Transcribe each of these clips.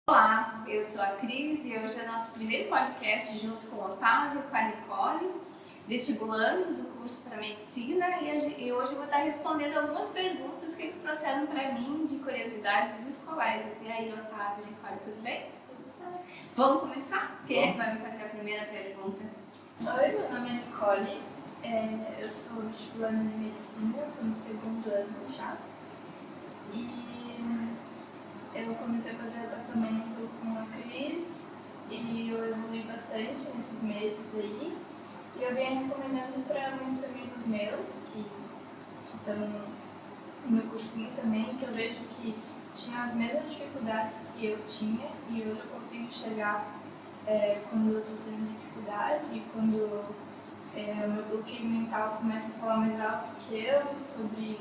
Olá, eu sou a Cris e hoje é nosso primeiro podcast junto com o Otávio, com a Nicole, vestibulandos do curso para Medicina, e hoje eu vou estar respondendo algumas perguntas que eles trouxeram para mim de curiosidades dos colegas. E aí, Otávio e Nicole, tudo bem? Tudo certo. Vamos começar? Quem é que vai me fazer a primeira pergunta? Oi, meu nome é Nicole, eu sou vestibulanda de Medicina, estou no segundo ano já. E eu comecei a fazer tratamento com a Cris e eu evolui bastante nesses meses aí. E eu venho recomendando para muitos amigos meus que estão no meu cursinho também, que eu vejo que tinham as mesmas dificuldades que eu tinha e hoje eu consigo enxergar quando eu estou tendo dificuldade e quando o meu bloqueio mental começa a falar mais alto que eu sobre,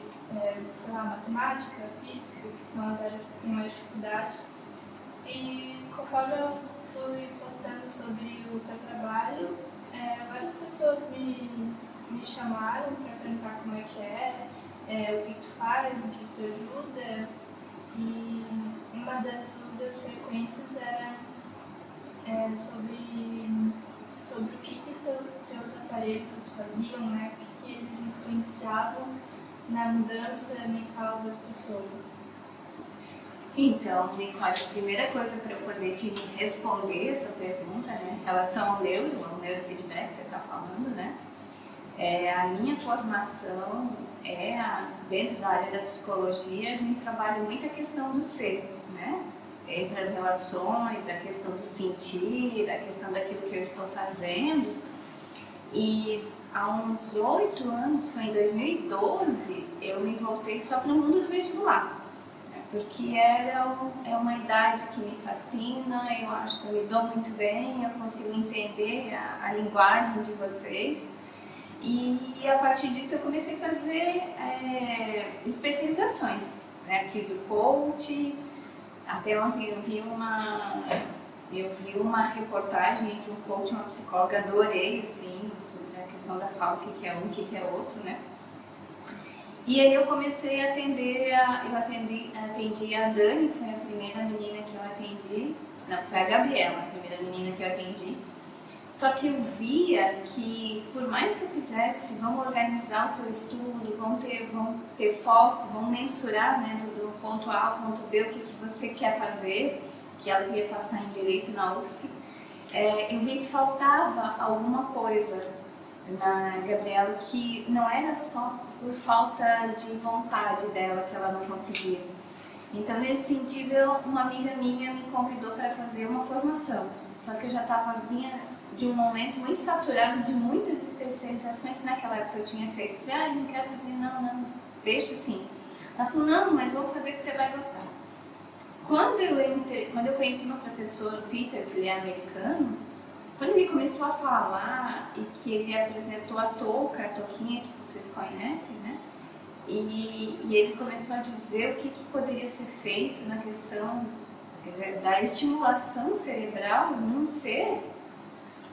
sei lá, matemática, física, que são as áreas que tenho mais dificuldade. E conforme eu fui postando sobre o teu trabalho, várias pessoas me chamaram para perguntar como é que o que tu faz, o que tu ajuda. E uma das dúvidas frequentes era sobre o que teus aparelhos faziam, né? O que eles influenciavam na mudança mental das pessoas. Então, Nicole, a primeira coisa para eu poder te responder essa pergunta, né, em relação ao neurofeedback que você está falando, né, a minha formação dentro da área da psicologia, a gente trabalha muito a questão do ser, né, entre as relações, a questão do sentir, a questão daquilo que eu estou fazendo. E há uns 8 anos, foi em 2012, eu me voltei só para o mundo do vestibular. Porque é uma idade que me fascina, eu acho que eu me dou muito bem, eu consigo entender a linguagem de vocês. E a partir disso eu comecei a fazer especializações, né? Fiz o coach, até ontem eu vi uma reportagem entre um coach e uma psicóloga, adorei assim, sobre a questão da fala, o que é um, o que é outro, né? E aí eu comecei a atendi a Dani, foi a primeira menina que eu atendi, não, foi a Gabriela, a primeira menina que eu atendi. Só que eu via que, por mais que eu fizesse, vamos organizar o seu estudo, vamos ter foco, vamos mensurar, né, do ponto A ao ponto B o que você quer fazer, que ela queria passar em Direito na UFSC, eu vi que faltava alguma coisa na Gabriela que não era só por falta de vontade dela que ela não conseguia. Então, nesse sentido, uma amiga minha me convidou para fazer uma formação, só que eu já vinha de um momento muito saturado de muitas especializações que naquela época eu tinha feito. Eu falei, não quero fazer, não, deixa assim. Ela falou, não, mas vou fazer que você vai gostar. Quando eu conheci meu professor, o Peter, que ele é americano, quando ele começou a falar e que ele apresentou a Toquinha, que vocês conhecem, né? E ele começou a dizer o que poderia ser feito na questão da estimulação cerebral num ser,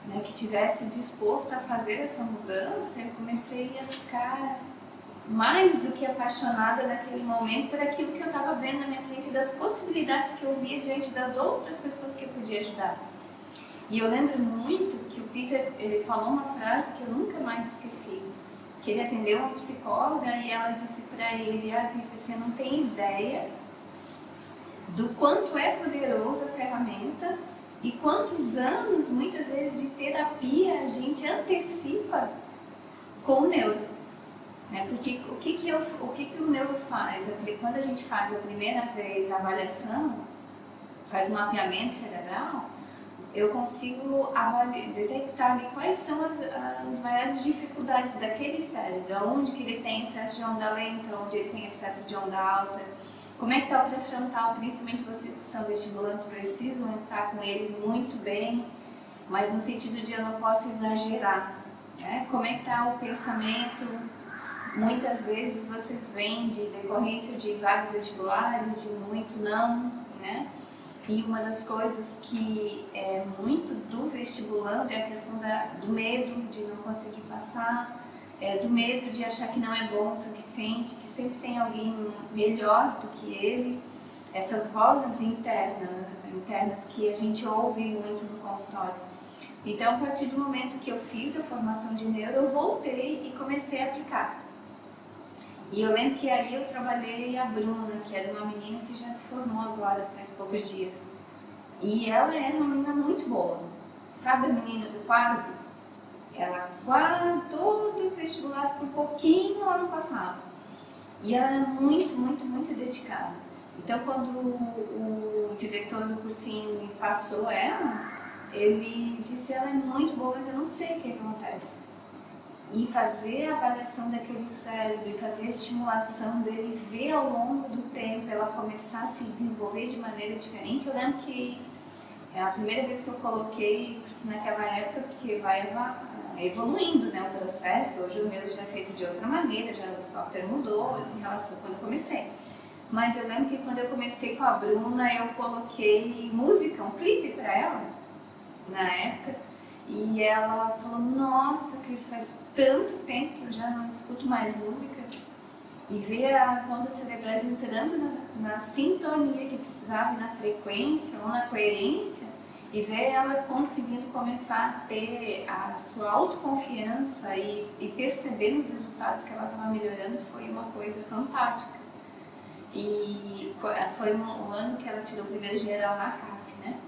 né, que tivesse disposto a fazer essa mudança, eu comecei a ficar mais do que apaixonada naquele momento por aquilo que eu estava vendo na minha frente, das possibilidades que eu via diante das outras pessoas que eu podia ajudar. E eu lembro muito que o Peter, ele falou uma frase que eu nunca mais esqueci, que ele atendeu uma psicóloga e ela disse para ele, Peter, você não tem ideia do quanto é poderosa a ferramenta e quantos anos, muitas vezes, de terapia a gente antecipa com o neuro. Né? Porque o que o neuro faz? Quando a gente faz a primeira vez a avaliação, faz um mapeamento cerebral, eu consigo detectar ali quais são as maiores dificuldades daquele cérebro, onde que ele tem excesso de onda lenta, onde ele tem excesso de onda alta, como é que está o pré-frontal, principalmente vocês que são vestibulantes precisam estar com ele muito bem, mas no sentido de eu não posso exagerar, né? Como é que está o pensamento, muitas vezes vocês vêm de decorrência de vários vestibulares, de muito não, né? E uma das coisas que é muito do vestibulando é a questão do medo de não conseguir passar, do medo de achar que não é bom o suficiente, que sempre tem alguém melhor do que ele, essas vozes internas internas que a gente ouve muito no consultório. Então, a partir do momento que eu fiz a formação de neuro, eu voltei e comecei a aplicar. E eu lembro que aí eu trabalhei a Bruna, que era uma menina que já se formou agora, faz poucos dias. E ela é uma menina muito boa. Sabe a menina do quase? Ela quase todo o vestibular por pouquinho ano passado. E ela é muito, muito, muito dedicada. Então, quando o diretor do cursinho me passou ela, ele disse: ela é muito boa, mas eu não sei o que acontece. E fazer a avaliação daquele cérebro e fazer a estimulação dele, ver ao longo do tempo ela começar a se desenvolver de maneira diferente. Eu lembro que é a primeira vez que eu coloquei, porque naquela época, porque vai evoluindo, né, o processo. Hoje o meu já é feito de outra maneira, já o software mudou em relação a quando eu comecei. Mas eu lembro que quando eu comecei com a Bruna, eu coloquei música, um clipe para ela, na época, e ela falou: nossa, Cris, faz tanto tempo que eu já não escuto mais música. E ver as ondas cerebrais entrando na sintonia que precisava, na frequência ou na coerência, e ver ela conseguindo começar a ter a sua autoconfiança e perceber nos resultados que ela estava melhorando, foi uma coisa fantástica. E foi um ano que ela tirou o primeiro geral na CAF, né?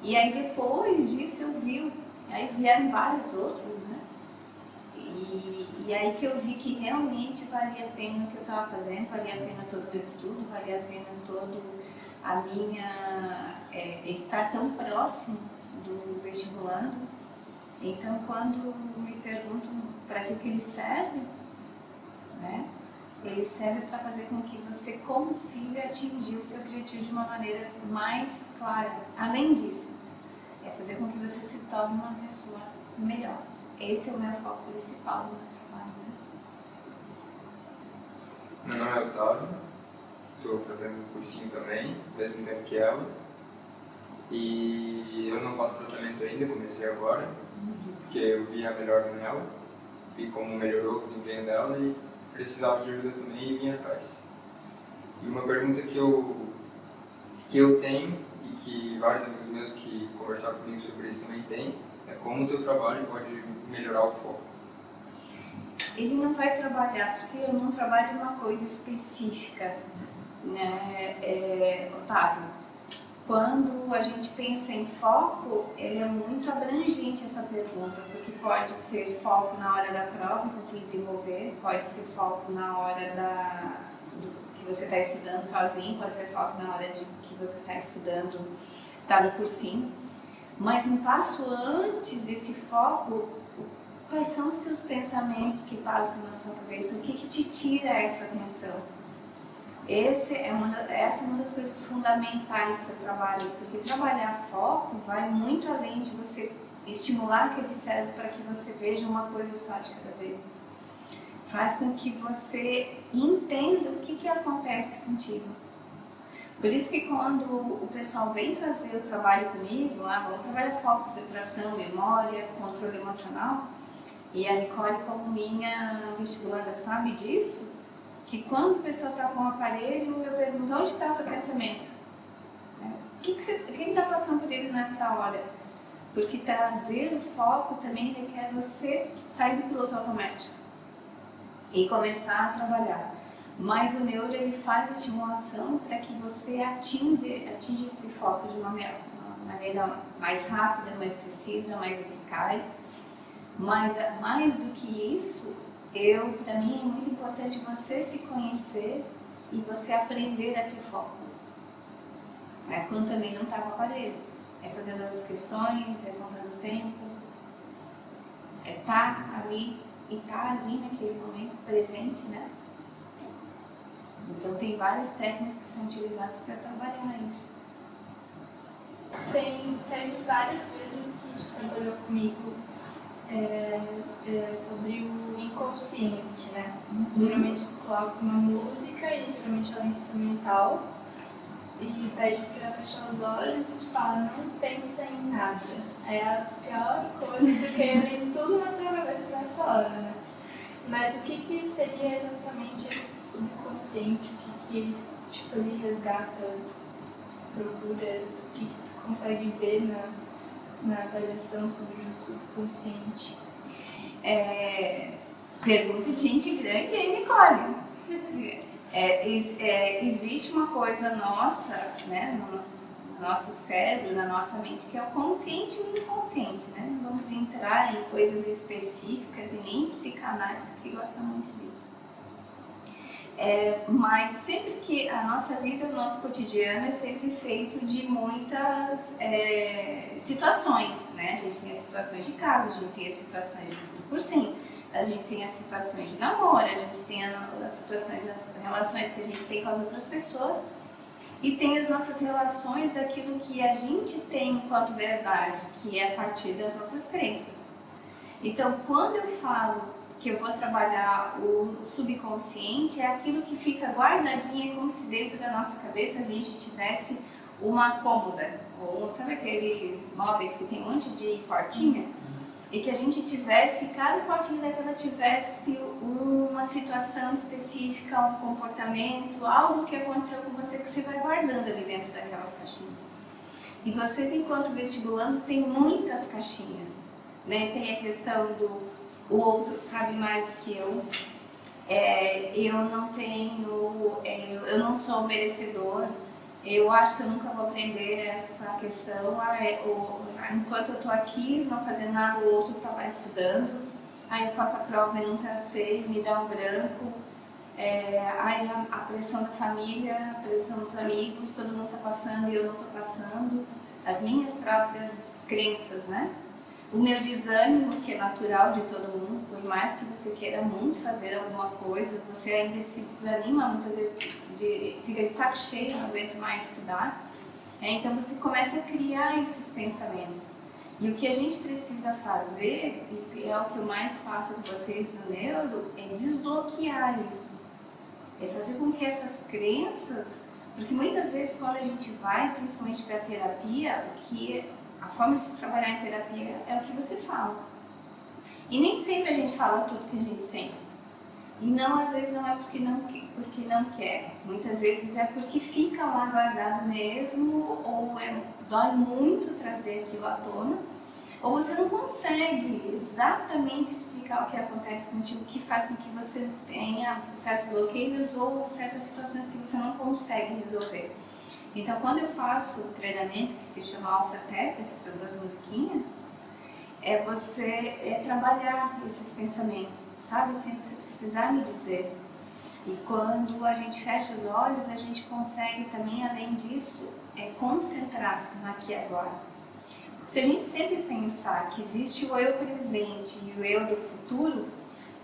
E aí depois disso eu vi, aí vieram vários outros, né? E aí que eu vi que realmente valia a pena o que eu estava fazendo, valia a pena todo o meu estudo, valia a pena todo a minha estar tão próximo do vestibulando. Então, quando me perguntam para que ele serve, né? Ele serve para fazer com que você consiga atingir o seu objetivo de uma maneira mais clara. Além disso, é fazer com que você se torne uma pessoa melhor. Esse é o meu foco principal no meu trabalho. Né? Meu nome é Otávio, estou fazendo um cursinho também, ao mesmo tempo que ela. E eu não faço tratamento ainda, comecei agora, porque eu vi a melhora nela, vi como melhorou o desempenho dela e precisava de ajuda também e vim atrás. E uma pergunta que eu tenho e que vários amigos meus que conversaram comigo sobre isso também têm, é como o teu trabalho pode melhorar o foco. Ele não vai trabalhar, porque eu não trabalho uma coisa específica, né, Otávio? Quando a gente pensa em foco, ele é muito abrangente essa pergunta, porque pode ser foco na hora da prova, conseguir desenvolver, pode ser foco na hora que você está estudando sozinho, pode ser foco na hora de que você está estudando, está no cursinho. Mas um passo antes desse foco, quais são os seus pensamentos que passam na sua cabeça? O que te tira essa atenção? Essa é uma das coisas fundamentais que eu trabalho, porque trabalhar foco vai muito além de você estimular aquele cérebro para que você veja uma coisa só de cada vez. Faz com que você entenda o que acontece contigo. Por isso que quando o pessoal vem fazer o trabalho comigo, vamos trabalhar foco, concentração, memória, controle emocional, e a Nicole, como minha vestibulanda, sabe disso, que quando a pessoa está com o aparelho, eu pergunto: onde está o seu pensamento? Quem está passando por ele nessa hora? Porque trazer o foco também requer você sair do piloto automático e começar a trabalhar. Mas o neuro, ele faz a estimulação para que você atinja esse foco de uma maneira mais rápida, mais precisa, mais eficaz. Mas mais do que isso, para mim é muito importante você se conhecer e você aprender a ter foco. Quando também não está com o aparelho. É fazendo as questões, é contando o tempo, é estar ali e estar ali naquele momento presente, né? Então tem várias técnicas que são utilizadas para trabalhar isso. Teve várias vezes que trabalhou comigo sobre o inconsciente, né? Geralmente tu coloca uma música e geralmente ela é instrumental e pede pra fechar os olhos e tu fala: não pensa em nada. É a pior coisa, porque vem tudo na tua cabeça nessa hora, né? Mas o que seria exatamente esse subconsciente? O que tipo, ele resgata procura, o que tu consegue ver na avaliação sobre o subconsciente? Pergunta de gente grande aí, Nicole. Existe uma coisa nossa, né, no nosso cérebro, na nossa mente, que é o consciente e o inconsciente, né? Não vamos entrar em coisas específicas e nem psicanálise, que gosta muito disso. Mas sempre que a nossa vida, o nosso cotidiano é sempre feito de muitas situações, né? A gente tem as situações de casa, a gente tem as situações de tudo por cima, a gente tem as situações de namoro, a gente tem as situações, as relações que a gente tem com as outras pessoas e tem as nossas relações daquilo que a gente tem enquanto verdade, que é a partir das nossas crenças. Então, quando eu falo que eu vou trabalhar o subconsciente, é aquilo que fica guardadinho, como se dentro da nossa cabeça a gente tivesse uma cômoda, ou sabe aqueles móveis que tem um monte de portinha? E que a gente tivesse, cada portinha daquela tivesse uma situação específica, um comportamento, algo que aconteceu com você que você vai guardando ali dentro daquelas caixinhas. E vocês, enquanto vestibulandos, têm muitas caixinhas, né? Tem a questão do o outro sabe mais do que eu não tenho, eu não sou merecedor, eu acho que eu nunca vou aprender essa questão, enquanto eu estou aqui não fazendo nada, o outro está lá estudando, aí eu faço a prova e não passei, me dá um branco, aí a pressão da família, a pressão dos amigos, todo mundo está passando e eu não estou passando, as minhas próprias crenças, né? O meu desânimo, que é natural de todo mundo, por mais que você queira muito fazer alguma coisa, você ainda se desanima, muitas vezes fica de saco cheio, não aguento mais estudar. Então você começa a criar esses pensamentos. E o que a gente precisa fazer, e é o que eu mais faço com vocês no Neuro, é desbloquear isso. É fazer com que essas crenças, porque muitas vezes quando a gente vai, principalmente para a terapia, a forma de se trabalhar em terapia é o que você fala. E nem sempre a gente fala tudo que a gente sente. E não, às vezes não é porque não quer. Muitas vezes é porque fica lá guardado mesmo, ou dói muito trazer aquilo à tona, ou você não consegue exatamente explicar o que acontece contigo, o que faz com que você tenha certos bloqueios ou certas situações que você não consegue resolver. Então, quando eu faço o treinamento que se chama Alpha Theta, que são das musiquinhas, você trabalhar esses pensamentos, sabe? Sem você precisar me dizer. E quando a gente fecha os olhos, a gente consegue também, além disso, concentrar no aqui e agora. Porque se a gente sempre pensar que existe o eu presente e o eu do futuro,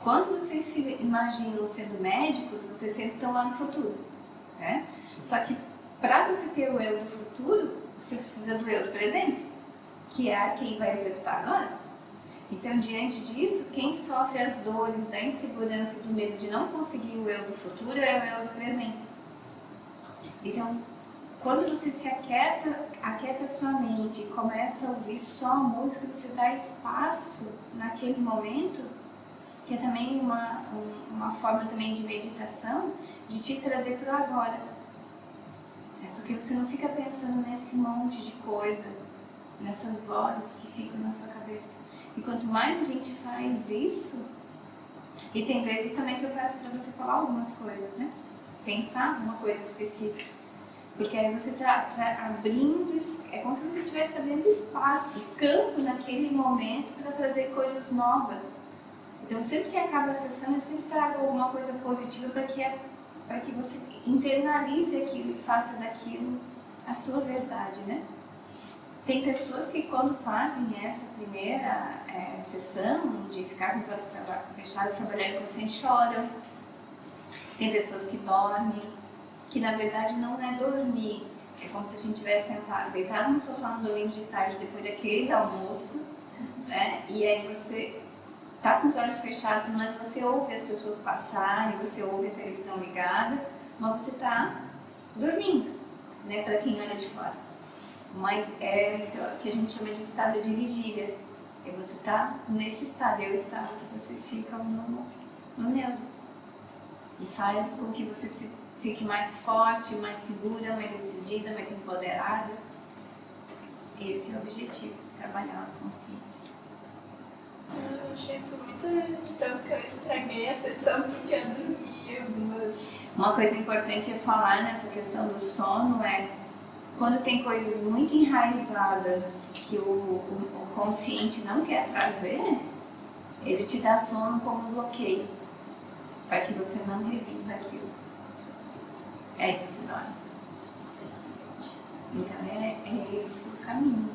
quando vocês se imaginam sendo médicos, vocês sempre estão lá no futuro, né? Só que para você ter o eu do futuro, você precisa do eu do presente, que é quem vai executar agora. Então, diante disso, quem sofre as dores da insegurança e do medo de não conseguir o eu do futuro é o eu do presente. Então, quando você se aquieta sua mente e começa a ouvir só a música, você dá espaço naquele momento, que é também uma forma também de meditação, de te trazer para o agora. Porque você não fica pensando nesse monte de coisa, nessas vozes que ficam na sua cabeça. E quanto mais a gente faz isso, e tem vezes também que eu peço para você falar algumas coisas, né? Pensar uma coisa específica. Porque aí você está abrindo, é como se você estivesse abrindo espaço, campo naquele momento para trazer coisas novas. Então sempre que acaba a sessão, eu sempre trago alguma coisa positiva para que você internalize aquilo e faça daquilo a sua verdade, né? Tem pessoas que quando fazem essa primeira sessão de ficar com os olhos fechados, trabalhar inconsciente, choram. Tem pessoas que dormem, que na verdade não é dormir, é como se a gente tivesse deitado no sofá no domingo de tarde depois daquele almoço, né? E aí você tá com os olhos fechados, mas você ouve as pessoas passarem, você ouve a televisão ligada, mas você tá dormindo, né? Para quem olha de fora. Mas então, que a gente chama de estado de vigília. E você tá nesse estado, é o estado que vocês ficam no neuro. E faz com que você se fique mais forte, mais segura, mais decidida, mais empoderada. Esse é o objetivo, trabalhar o consciente. Eu achei por muitas vezes então que eu estraguei a sessão porque eu dormia algumas. Uma coisa importante a falar nessa questão do sono é quando tem coisas muito enraizadas que o consciente não quer trazer, ele te dá sono como bloqueio, para que você não reviva aquilo. É aí que se dorme. Então é esse o caminho.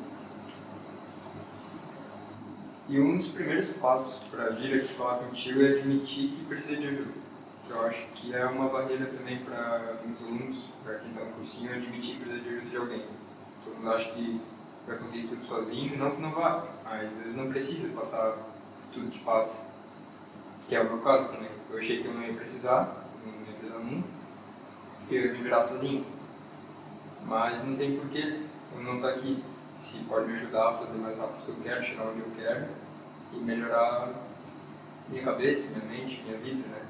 E um dos primeiros passos para vir aqui falar contigo é admitir que precisa de ajuda. Eu acho que é uma barreira também para os alunos, para quem está no cursinho, admitir que precisa de ajuda de alguém. Todo mundo acha que vai conseguir tudo sozinho, não que não vá, mas às vezes não precisa passar tudo que passa. Que é o meu caso também. Eu achei que eu não ia precisar, não ia precisar nunca, que eu ia me virar sozinho. Mas não tem porquê eu não estar aqui. Se pode me ajudar a fazer mais rápido o que eu quero, chegar onde eu quero e melhorar minha cabeça, minha mente, minha vida, né?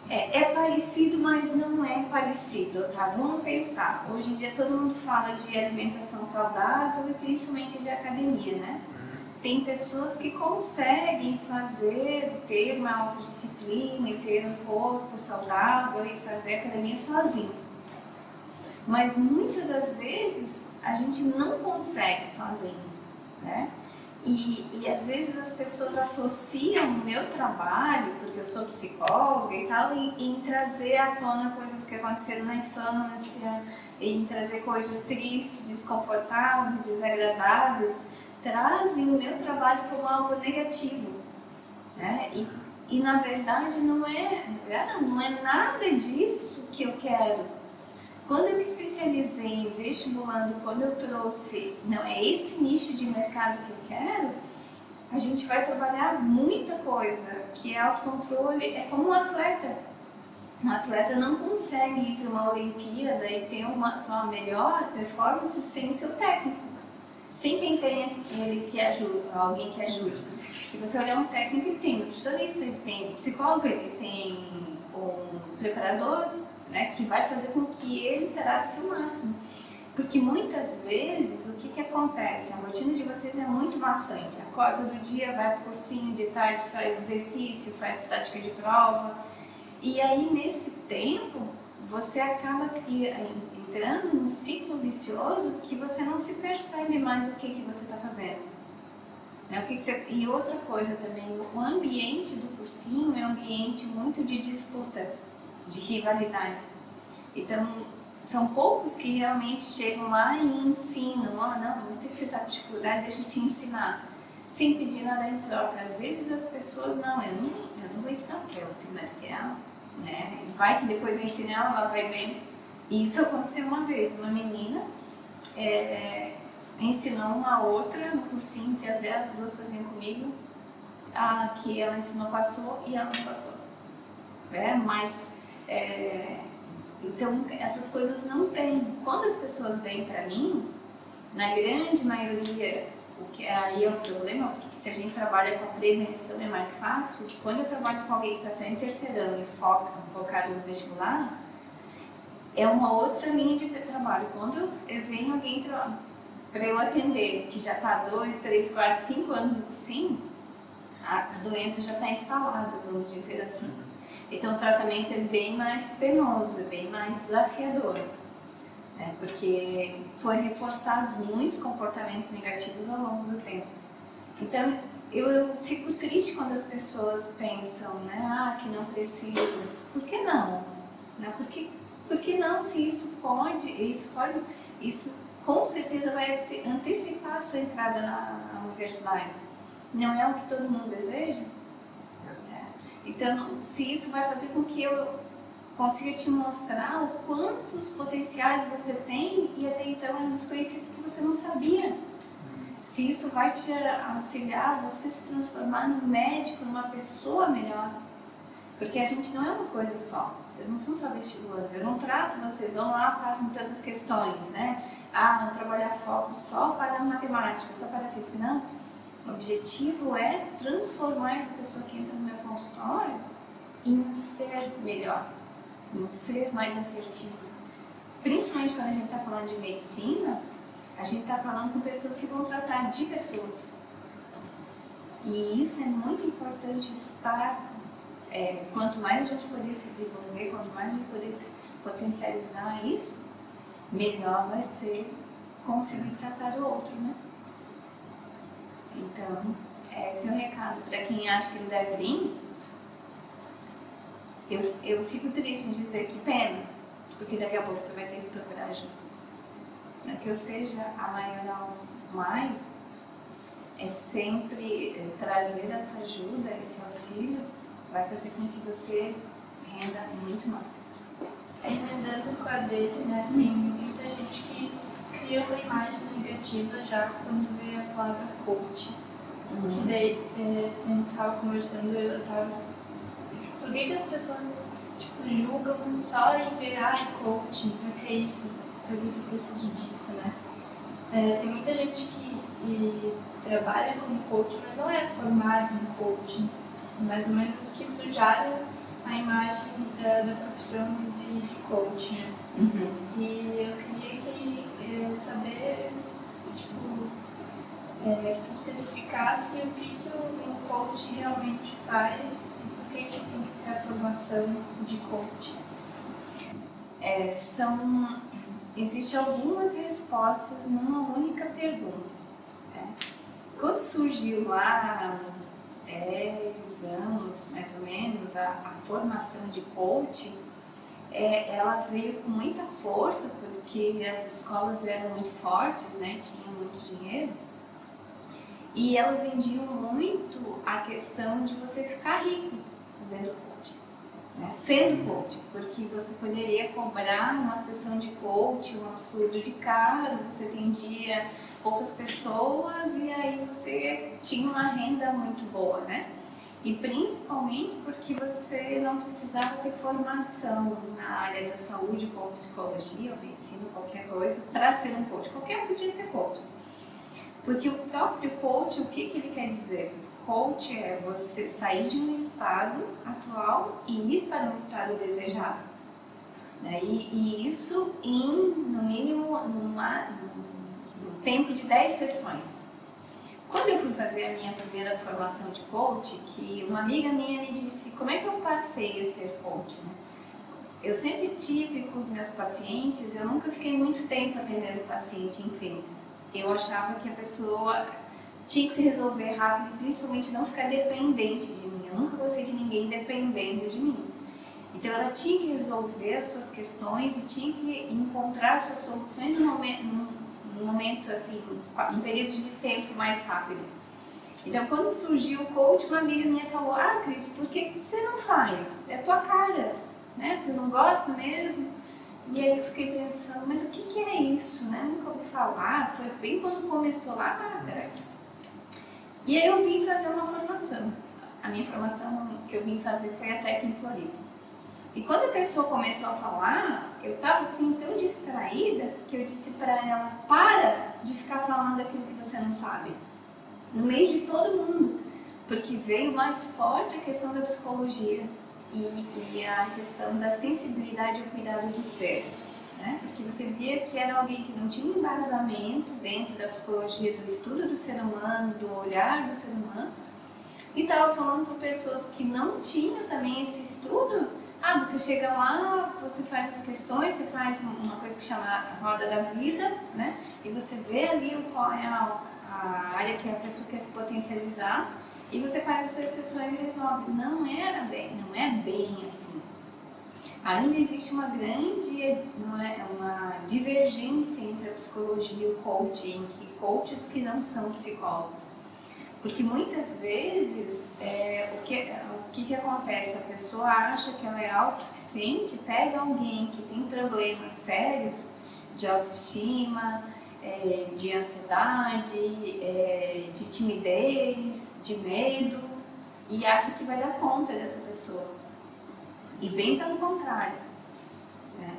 É parecido, mas não é parecido, tá? Vamos pensar. Hoje em dia todo mundo fala de alimentação saudável e principalmente de academia, né? Tem pessoas que conseguem ter uma autodisciplina e ter um corpo saudável e fazer academia sozinho. Mas muitas das vezes a gente não consegue sozinho, né? E às vezes as pessoas associam o meu trabalho, porque eu sou psicóloga e tal, em trazer à tona coisas que aconteceram na infância, em trazer coisas tristes, desconfortáveis, desagradáveis, trazem o meu trabalho como algo negativo, né? E na verdade não é nada disso que eu quero. Quando eu me especializei em vestibulando, quando eu trouxe, não é esse nicho de mercado que eu quero, a gente vai trabalhar muita coisa, que é autocontrole, é como um atleta. Um atleta não consegue ir para uma Olimpíada e ter uma sua melhor performance sem o seu técnico. Sem quem tem ele que ajuda, alguém que ajude. Se você olhar um técnico, ele tem um nutricionista, ele tem um psicólogo, ele tem um preparador, né, que vai fazer com que ele traga o seu máximo. Porque muitas vezes, o que acontece? A rotina de vocês é muito maçante. Acorda todo dia, vai pro cursinho, de tarde faz exercício, faz prática de prova. E aí, nesse tempo, você acaba entrando num ciclo vicioso que você não se percebe mais o que você está fazendo. Né? E outra coisa também, o ambiente do cursinho é um ambiente muito de disputa, de rivalidade. Então, são poucos que realmente chegam lá e ensinam. Não, você que está com dificuldade, deixa eu te ensinar. Sem pedir nada em troca. Às vezes as pessoas, eu não vou ensinar porque eu sei mais do que ela. Né? Vai que depois eu ensino ela vai bem. E isso aconteceu uma vez. Uma menina ensinou uma outra no cursinho que as duas faziam comigo. A que ela ensinou passou e ela não passou. Então, essas coisas não tem. Quando as pessoas vêm para mim, na grande maioria, o que aí é o problema, porque se a gente trabalha com a prevenção é mais fácil. Quando eu trabalho com alguém que está saindo terceiro ano e focado no vestibular, é uma outra linha de trabalho. Quando eu venho alguém para eu atender, que já está 2, 3, 4, 5 anos no cursinho, a doença já está instalada, vamos dizer assim. Então o tratamento é bem mais penoso, é bem mais desafiador, né? Porque foram reforçados muitos comportamentos negativos ao longo do tempo. Então eu fico triste quando as pessoas pensam, né, que não precisa. Por que não? Né? Por que não, se isso com certeza vai antecipar a sua entrada na universidade. Não é o que todo mundo deseja? Então, se isso vai fazer com que eu consiga te mostrar o quantos potenciais você tem e até então eram desconhecidos que você não sabia. Se isso vai te auxiliar você se transformar num médico, numa pessoa melhor. Porque a gente não é uma coisa só. Vocês não são só vestibulantes. Eu não trato vocês, vão lá, fazem tantas questões, né? Não trabalhar foco só para a matemática, só para a física. Não. O objetivo é transformar essa pessoa que entra no meu consultório em um ser melhor. no ser mais assertivo. Principalmente quando a gente está falando de medicina, a gente está falando com pessoas que vão tratar de pessoas. E isso é muito importante estar, quanto mais a gente poder se desenvolver, quanto mais a gente poder se potencializar isso, melhor vai ser conseguir tratar o outro, né? Então, esse é o recado. Para quem acha que ele deve vir, eu fico triste em dizer que pena, porque daqui a pouco você vai ter que procurar ajuda. Não que eu seja a maior mais, é sempre trazer essa ajuda, esse auxílio, vai fazer com que você renda muito mais. Emendando com a dele, né, tem muita gente que cria uma imagem negativa já quando vê a palavra coach. Que daí, a gente estava conversando, eu estava... Por que as pessoas julgam só em ver, coaching, o que é isso? Por que eu preciso disso, né? Tem muita gente que trabalha como coach, mas não é formado em coaching. Mais ou menos que sujaram a imagem da profissão de coach, né? E eu queria saber, que tu especificasse o que o coach realmente faz e por que tem que ter a formação de coach. Existem algumas respostas numa única pergunta. Né? Quando surgiu lá uns 10 anos, mais ou menos, a formação de coach, ela veio com muita força, porque as escolas eram muito fortes, né? Tinham muito dinheiro, e elas vendiam muito a questão de você ficar rico fazendo coach, né? Sendo coach, porque você poderia cobrar uma sessão de coach, um absurdo de caro, você atendia poucas pessoas e aí você tinha uma renda muito boa, né? E principalmente porque você não precisava ter formação na área da saúde, como psicologia ou medicina, qualquer coisa, para ser um coach. Qualquer um podia ser coach. Porque o próprio coach, o que ele quer dizer? Coach é você sair de um estado atual e ir para um estado desejado. Né? E isso no mínimo num tempo de 10 sessões. Quando eu fui fazer a minha primeira formação de coach, que uma amiga minha me disse como é que eu passei a ser coach, né? Eu sempre tive com os meus pacientes, eu nunca fiquei muito tempo atendendo o paciente em clínica. Eu achava que a pessoa tinha que se resolver rápido, principalmente não ficar dependente de mim. Eu nunca gostei de ninguém dependendo de mim. Então ela tinha que resolver as suas questões e tinha que encontrar suas soluções num momento assim, um período de tempo mais rápido. Então, quando surgiu o coach, uma amiga minha falou: Cris, por que você não faz? É tua cara, né? Você não gosta mesmo? E aí eu fiquei pensando, mas o que é isso, né? Nunca ouvi falar, foi bem quando começou lá atrás. E aí eu vim fazer uma formação. A minha formação que eu vim fazer foi até aqui em Floripa. E quando a pessoa começou a falar, eu estava assim tão distraída que eu disse para ela: para de ficar falando aquilo que você não sabe, no meio de todo mundo, porque veio mais forte a questão da psicologia e a questão da sensibilidade ao cuidado do ser, né? Porque você via que era alguém que não tinha embasamento dentro da psicologia, do estudo do ser humano, do olhar do ser humano, e estava falando para pessoas que não tinham também esse estudo. Você chega lá, você faz as questões, você faz uma coisa que chama a roda da vida, né? E você vê ali qual é a área que a pessoa quer se potencializar e você faz as suas sessões e resolve. Não é bem assim. Ainda existe uma divergência entre a psicologia e o coaching, que coaches que não são psicólogos. Porque muitas vezes, o que acontece? A pessoa acha que ela é autossuficiente, pega alguém que tem problemas sérios de autoestima, de ansiedade, de timidez, de medo, e acha que vai dar conta dessa pessoa. E bem pelo contrário, né?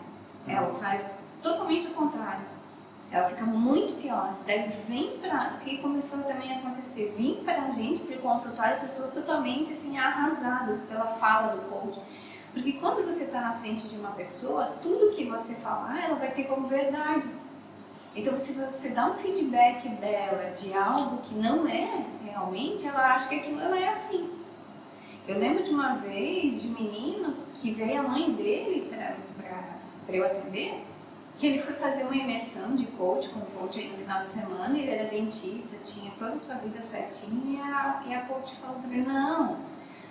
Ela faz totalmente o contrário. Ela fica muito pior. Daí o que começou também a acontecer? Vim para a gente, para o consultório, pessoas totalmente assim arrasadas pela fala do coach. Porque quando você está na frente de uma pessoa, tudo que você falar, ela vai ter como verdade. Então, se você dá um feedback dela de algo que não é realmente, ela acha que aquilo não é assim. Eu lembro de uma vez de um menino que veio a mãe dele para eu atender, que ele foi fazer uma imersão de coach, com coach aí no final de semana, ele era dentista, tinha toda a sua vida certinha, e a coach falou para ele, não,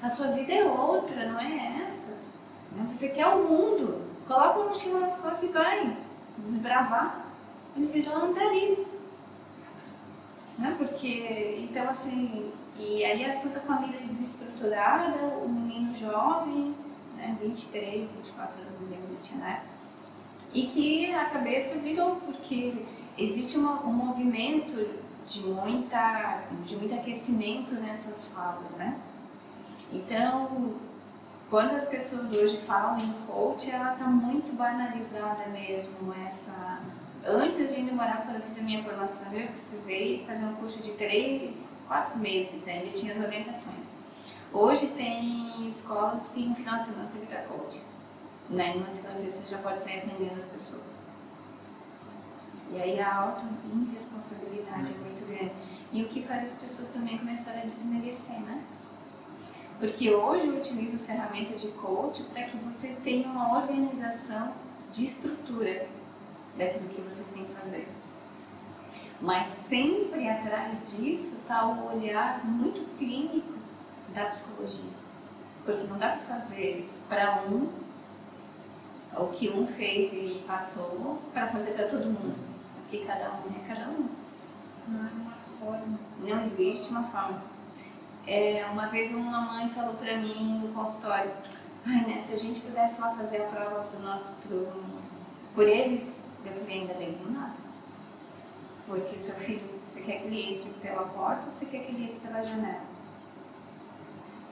a sua vida é outra, não é essa. Você quer o mundo, coloca uma mochila nas costas e vai desbravar. Ele virou andarilho. Porque, então assim, e aí é toda a família desestruturada, o menino jovem, 23, 24 anos, não lembro, né? E que a cabeça virou, porque existe um movimento de muito aquecimento nessas falas, né? Então, quando as pessoas hoje falam em coach, ela está muito banalizada mesmo, essa... Antes de ir morar, quando eu fiz a minha formação, eu precisei fazer um curso de 3, 4 meses, ainda tinha as orientações. Hoje tem escolas que no final de semana você vira coach. Na segunda-feira você já pode sair atendendo as pessoas. E aí a auto-irresponsabilidade é muito grande. E o que faz as pessoas também começarem a desmerecer, né? Porque hoje eu utilizo as ferramentas de coach para que vocês tenham uma organização de estrutura daquilo que vocês têm que fazer. Mas sempre atrás disso está o olhar muito clínico da psicologia. Porque não dá para fazer para o que um fez e passou, para fazer para todo mundo. Porque cada um é cada um. Não é uma forma. Não existe uma forma. Uma vez uma mãe falou para mim no consultório, se a gente pudesse lá fazer a prova por eles, eu falei, ainda bem que não dá. Porque o seu filho, você quer que ele entre pela porta ou você quer que ele entre pela janela?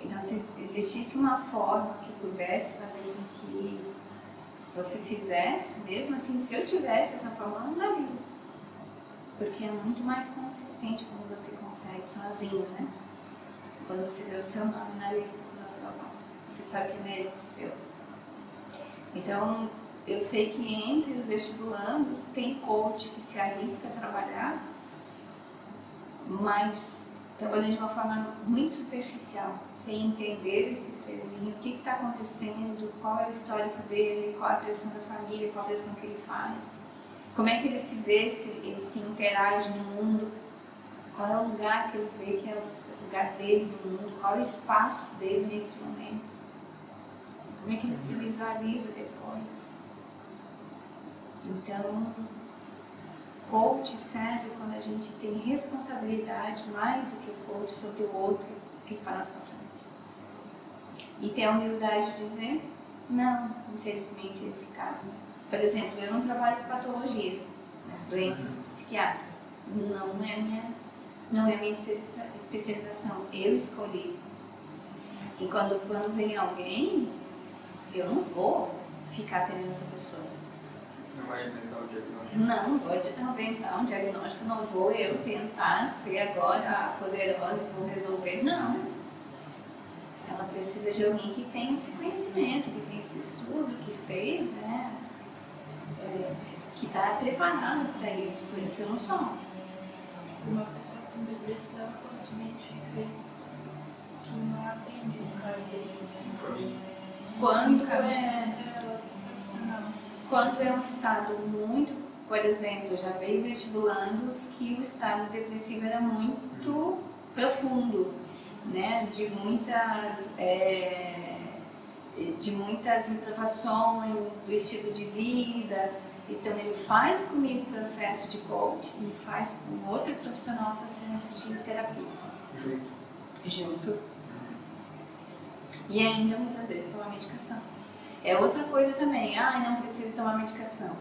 Então, se existisse uma forma que pudesse fazer com que você fizesse, mesmo assim, se eu tivesse essa forma, não daria. Porque é muito mais consistente quando você consegue sozinho, né? Quando você vê o seu nome na lista dos aprovados. Você sabe que é mérito seu. Então, eu sei que entre os vestibulandos tem coach que se arrisca a trabalhar, mas trabalhando de uma forma muito superficial, sem entender esse serzinho, o que está acontecendo, qual é o histórico dele, qual é a pressão da família, qual a pressão que ele faz, como é que ele se vê, se ele se interage no mundo, qual é o lugar que ele vê que é o lugar dele no mundo, qual é o espaço dele nesse momento, como é que ele se visualiza depois. Então, coach serve quando a gente tem responsabilidade mais do que o coach sobre o outro que está na sua frente. E ter a humildade de dizer, não, infelizmente, esse caso. Por exemplo, eu não trabalho com patologias, doenças psiquiátricas. Não é minha especialização, eu escolhi. E quando vem alguém, eu não vou ficar atendendo essa pessoa. Não vai inventar um diagnóstico? Não vou inventar um diagnóstico, não vou eu tentar ser agora a poderosa e vou resolver, não. Ela precisa de alguém que tem esse conhecimento, que tem esse estudo, que fez, que está preparado para isso, coisa que eu não sou. Uma pessoa com depressão, quando identifica isso, tu não atende o caso deles, Quando é um estado muito, por exemplo, já veio vestibulandos que o estado depressivo era muito profundo, né? De muitas reprovações do estilo de vida. Então ele faz comigo o processo de coach e faz com outro profissional o processo de terapia. Junto. E ainda muitas vezes toma medicação. É outra coisa também, não precisa tomar medicação.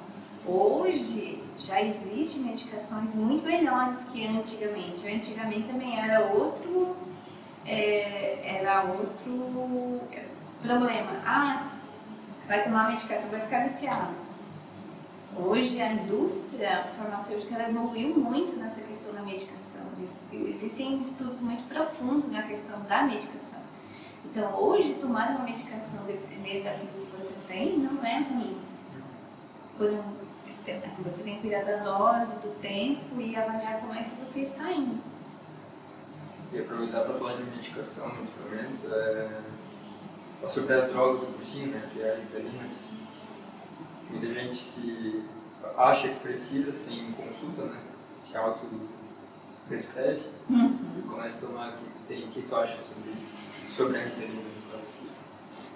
Hoje já existem medicações muito melhores que antigamente. Antigamente também era outro problema. Vai tomar medicação, vai ficar viciado. Hoje a indústria farmacêutica ela evoluiu muito nessa questão da medicação. Existem estudos muito profundos na questão da medicação. Então, hoje, tomar uma medicação, dependendo daquilo que você tem, não é ruim. Você tem que cuidar da dose, do tempo e avaliar como é que você está indo. E aproveitar para falar de medicação, medicamento, sobre a droga do cursinho, né, que é a Ritalina. Muita gente se acha que precisa sem consulta, né, se auto-prescreve e começa a tomar o que tu acha sobre isso? Sobre a Ritalina, no caso.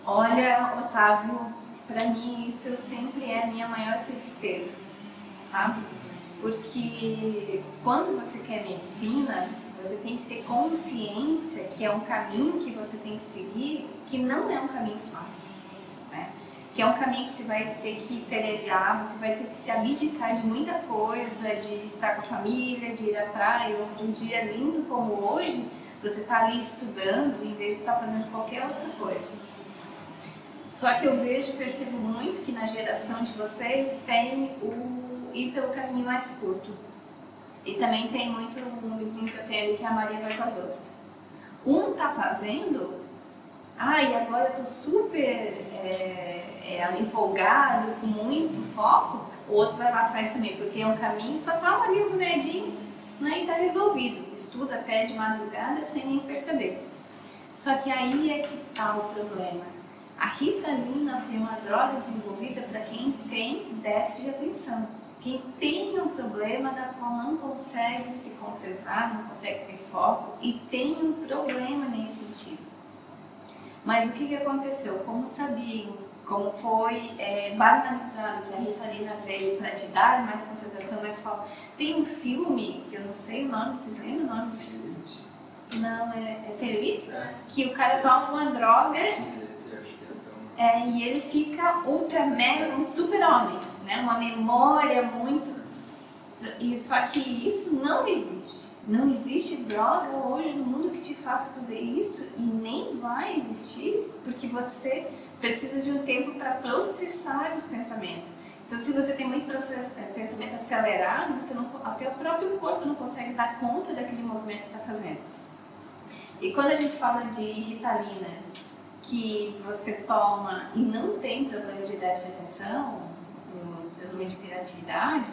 Olha, Otávio, para mim isso sempre é a minha maior tristeza, sabe? Porque quando você quer medicina, você tem que ter consciência que é um caminho que você tem que seguir, que não é um caminho fácil, né? Que é um caminho que você vai ter que trilhar, você vai ter que se abdicar de muita coisa, de estar com a família, de ir à praia, ou de um dia lindo como hoje, você está ali estudando em vez de estar fazendo qualquer outra coisa. Só que eu percebo muito que na geração de vocês tem o ir pelo caminho mais curto. E também tem muito um livrinho que eu tenho ali que a Maria vai com as outras. Tá fazendo, e agora eu tô super empolgado, com muito foco, o outro vai lá e faz também, porque é um caminho, só toma ali o remedinho, né, e tá resolvido. Estuda até de madrugada sem nem perceber. Só que aí é que tá o problema. A Ritalina foi uma droga desenvolvida para quem tem déficit de atenção. Quem tem um problema da qual não consegue se concentrar, não consegue ter foco e tem um problema nesse sentido. Mas o que aconteceu? Como sabiam, como foi banalizado que a Ritalina veio para te dar mais concentração, mais foco. Tem um filme, que eu não sei o nome, vocês lembram o nome do filme? Não, é Sem Limites? Que o cara toma uma droga e ele fica ultra mega, um super-homem, né? Uma memória muito... Só que isso não existe. Não existe droga hoje no mundo que te faça fazer isso e nem vai existir porque você precisa de um tempo para processar os pensamentos. Então, se você tem muito pensamento acelerado, até o próprio corpo não consegue dar conta daquele movimento que está fazendo. E quando a gente fala de Ritalina, que você toma e não tem problema de déficit de atenção, problema de criatividade,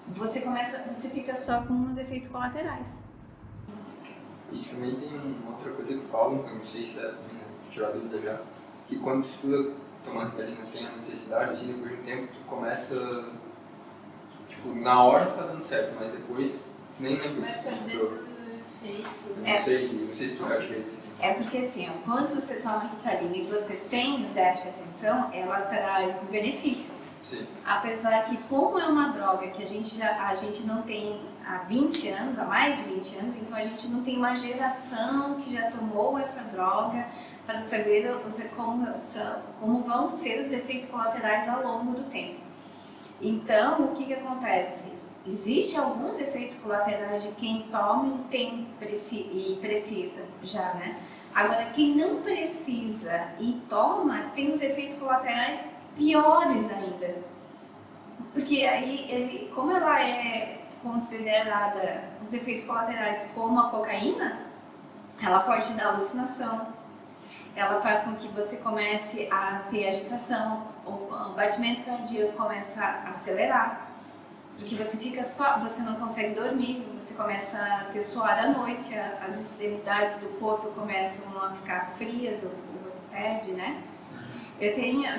você fica só com os efeitos colaterais. E também tem outra coisa que falam, que eu não sei se é tirar dúvida já, que quando tu estuda tomando Ritalina sem a necessidade, assim, depois de um tempo tu começa, tipo, na hora tá dando certo, mas depois nem lembra vai perder o efeito. Não sei explicar direito. É porque assim, quando você toma Ritalina e você tem déficit de atenção, ela traz os benefícios. Sim. Apesar que, como é uma droga que a gente não tem há 20 anos, há mais de 20 anos, então a gente não tem uma geração que já tomou essa droga para saber como vão ser os efeitos colaterais ao longo do tempo. Então, o que acontece? Existem alguns efeitos colaterais de quem toma e precisa já, né? Agora, quem não precisa e toma, tem os efeitos colaterais piores ainda. Porque aí, como ela é considerada, os efeitos colaterais como a cocaína, ela pode te dar alucinação, ela faz com que você comece a ter agitação, o batimento cardíaco começa a acelerar, porque você não consegue dormir, você começa a ter suor à noite, as extremidades do corpo começam a ficar frias, ou você perde, né? Eu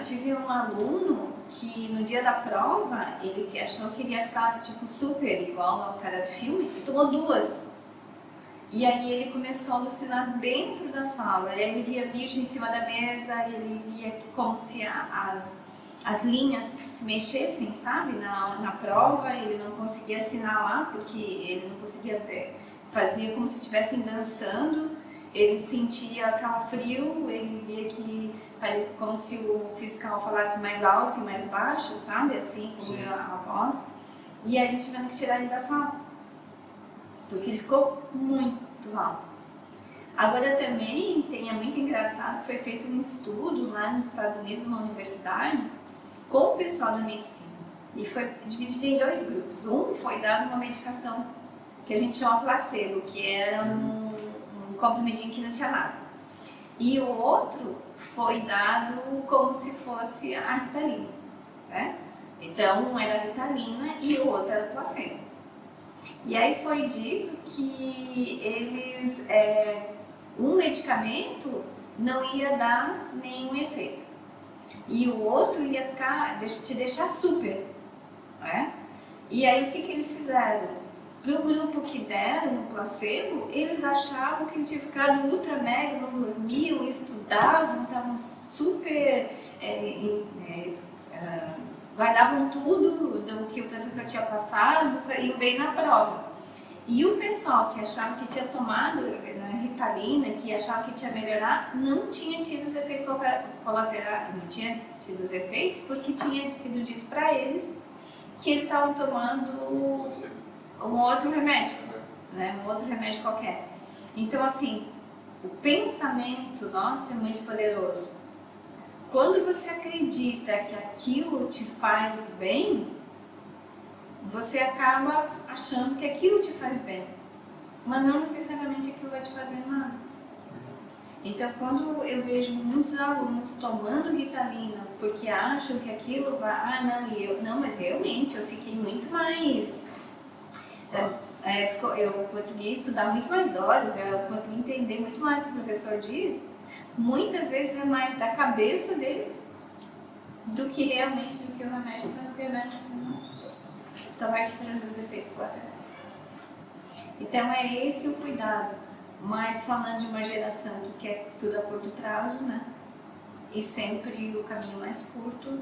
tive um aluno que no dia da prova, ele achou que ele ia ficar tipo super igual ao cara do filme, e tomou 2. E aí ele começou a alucinar dentro da sala, e aí ele via bicho em cima da mesa, e ele via como se as linhas se mexessem, sabe, na prova, ele não conseguia assinalar, porque ele não conseguia ver, fazia como se estivessem dançando, ele sentia calafrio, ele via que como se o fiscal falasse mais alto e mais baixo, sabe, assim, como a voz, e aí eles tiveram que tirar ele da sala, porque ele ficou muito mal. Agora também é muito engraçado que foi feito um estudo lá nos Estados Unidos, numa universidade, com o pessoal da medicina, e foi dividido em 2 grupos. Um foi dado uma medicação que a gente chama placebo, que era um comprimidinho que não tinha nada. E o outro foi dado como se fosse a Ritalina, né? Então, um era a Ritalina e o outro era o placebo. E aí foi dito que um medicamento não ia dar nenhum efeito. E o outro ia te deixar super, né? E aí o que eles fizeram? Para o grupo que deram o placebo, eles achavam que eles tinham ficado ultra mega, não dormiam, estudavam, estavam super... guardavam tudo do que o professor tinha passado, iam bem na prova. E o pessoal que achava que tinha tomado Ritalina, que achava que tinha melhorado, não tinha tido os efeitos colaterais, não tinha tido os efeitos, porque tinha sido dito para eles que eles estavam tomando um outro remédio, né? Um outro remédio qualquer. Então, assim, o pensamento nosso é muito poderoso. Quando você acredita que aquilo te faz bem, você acaba achando que aquilo te faz bem, mas não necessariamente aquilo vai te fazer nada. Então, quando eu vejo muitos alunos tomando Ritalina porque acham que aquilo vai... não, mas realmente eu fiquei muito mais... eu consegui estudar muito mais horas, eu consegui entender muito mais o que o professor diz. Muitas vezes é mais da cabeça dele do que realmente do que o remédio faz, do que o remédio só vai te trazer os efeitos colaterais. Então é esse o cuidado, mas falando de uma geração que quer tudo a curto prazo, né? E sempre o caminho mais curto,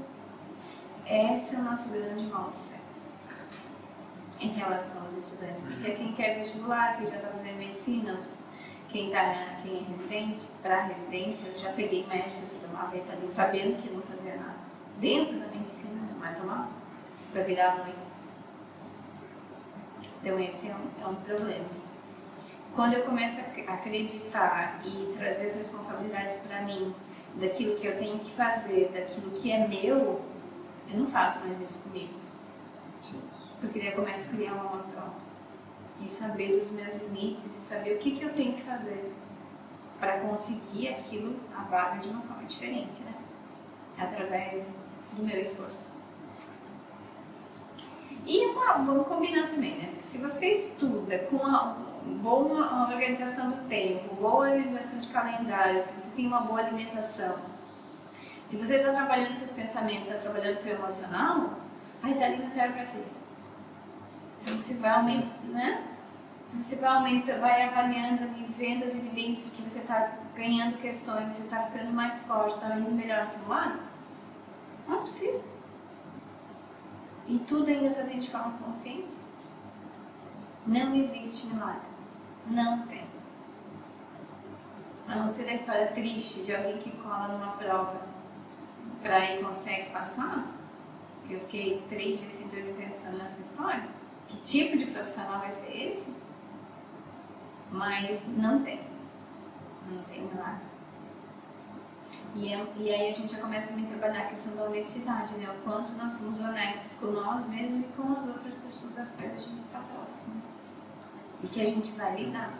esse é o nosso grande mal do século em relação aos estudantes, porque quem quer vestibular, quem já está fazendo medicina, quem é residente, para residência, eu já peguei médico que tomava Ritalina sabendo que não fazia nada. Dentro da medicina, não vai tomar para virar à noite. Então esse é um problema. Quando eu começo a acreditar e trazer as responsabilidades para mim, daquilo que eu tenho que fazer, daquilo que é meu, eu não faço mais isso comigo. Porque daí eu começo a criar uma mão própria. E saber dos meus limites e saber o que eu tenho que fazer para conseguir aquilo, a vaga, de uma forma diferente, né? Através do meu esforço. E vamos combinar também, né? Se você estuda com uma boa organização do tempo, boa organização de calendário, se você tem uma boa alimentação, se você está trabalhando seus pensamentos, está trabalhando seu emocional, a Ritalina serve para quê? Se você vai aumentar, né? Se você vai avaliando e vendo as evidências de que você está ganhando questões, você está ficando mais forte, está indo melhor ao seu lado, não precisa. E tudo ainda fazer de forma consciente? Não existe milagre. Não tem. A não ser da história triste de alguém que cola numa prova para ir consegue passar, que eu fiquei 3 dias sem dormir pensando nessa história. Que tipo de profissional vai ser esse? Mas não tem. Não tem milagre. E aí a gente já começa também a trabalhar a questão da honestidade, né? O quanto nós somos honestos com nós mesmos e com as outras pessoas das quais a gente está próximo. E que a gente vai lidar.